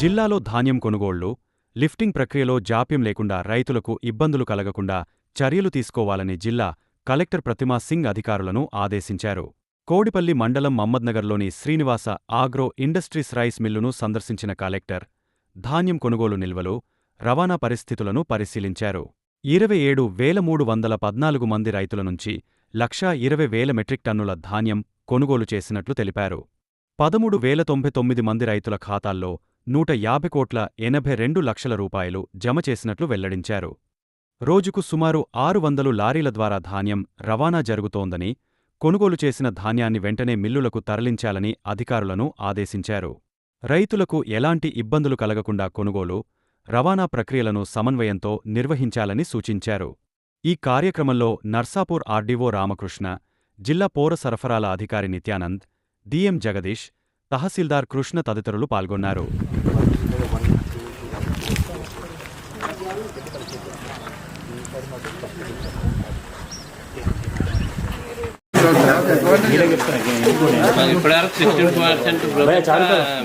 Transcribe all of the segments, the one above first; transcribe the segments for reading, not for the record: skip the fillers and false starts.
జిల్లాలో ధాన్యం కొనుగోళ్లు, లిఫ్టింగ్ ప్రక్రియలో జాప్యం లేకుండా రైతులకు ఇబ్బందులు కలగకుండా చర్యలు తీసుకోవాలని జిల్లా కలెక్టర్ ప్రతిమా సింగ్ అధికారులను ఆదేశించారు. కోడిపల్లి మండలం మమ్మద్నగర్లోని శ్రీనివాస ఆగ్రో ఇండస్ట్రీస్ రైస్ మిల్లును సందర్శించిన కలెక్టర్ ధాన్యం కొనుగోలు నిల్వలు, రవాణా పరిస్థితులను పరిశీలించారు. 27,314 మంది రైతుల నుంచి 1,20,000 మెట్రిక్ టన్నుల ధాన్యం కొనుగోలు చేసినట్లు తెలిపారు. 13,099 మంది రైతుల ఖాతాల్లో 150,82 లక్షల రూపాయలు జమ చేసినట్లు వెల్లడించారు. రోజుకు సుమారు 600 లారీల ద్వారా ధాన్యం రవాణా జరుగుతోందని, కొనుగోలు చేసిన ధాన్యాన్ని వెంటనే మిల్లులకు తరలించాలని అధికారులను ఆదేశించారు. రైతులకు ఎలాంటి ఇబ్బందులు కలగకుండా కొనుగోలు, రవాణా ప్రక్రియలను సమన్వయంతో నిర్వహించాలని సూచించారు. ఈ కార్యక్రమంలో నర్సాపూర్ ఆర్డీఓ రామకృష్ణ, జిల్లా పౌర సరఫరాల అధికారి నిత్యానంద్, డిఎం జగదీష్, తహసీల్దార్ కృష్ణ తదితరులు పాల్గొన్నారు. ఇప్పటివరకు 16%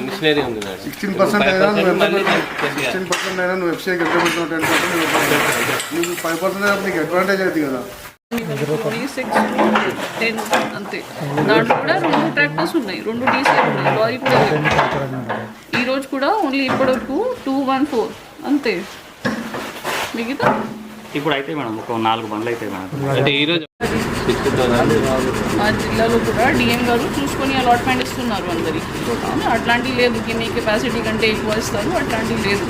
మిషనరీ ఉంది. 16% అయినా నువ్వు వెబ్సైట్ ఎక్కడ పెట్టినావు 10% నీకు 5% నీకు అడ్వాంటేజ్ అవుతుంది కదా. 10 అంతే. దాంట్లో కూడా 2 ట్రాక్టర్స్ ఉన్నాయి, 2 డీసీలు ఉన్నాయి, లారీ కూడా ఈరోజు కూడా ఓన్లీ ఇప్పటివరకు 214 అంతే. మిగతా ఇప్పుడు అయితే మేడం ఒక 4 బండ్లు అయితే మేడం. అంటే ఈరోజు మా జిల్లాలో కూడా డిఎం గారు చూసుకొని అలాట్మెంట్ ఇస్తున్నారు అందరికి. అట్లాంటివి లేదు, మీ కెపాసిటీ కంటే ఎక్కువ ఇస్తారు, అట్లాంటివి లేదు.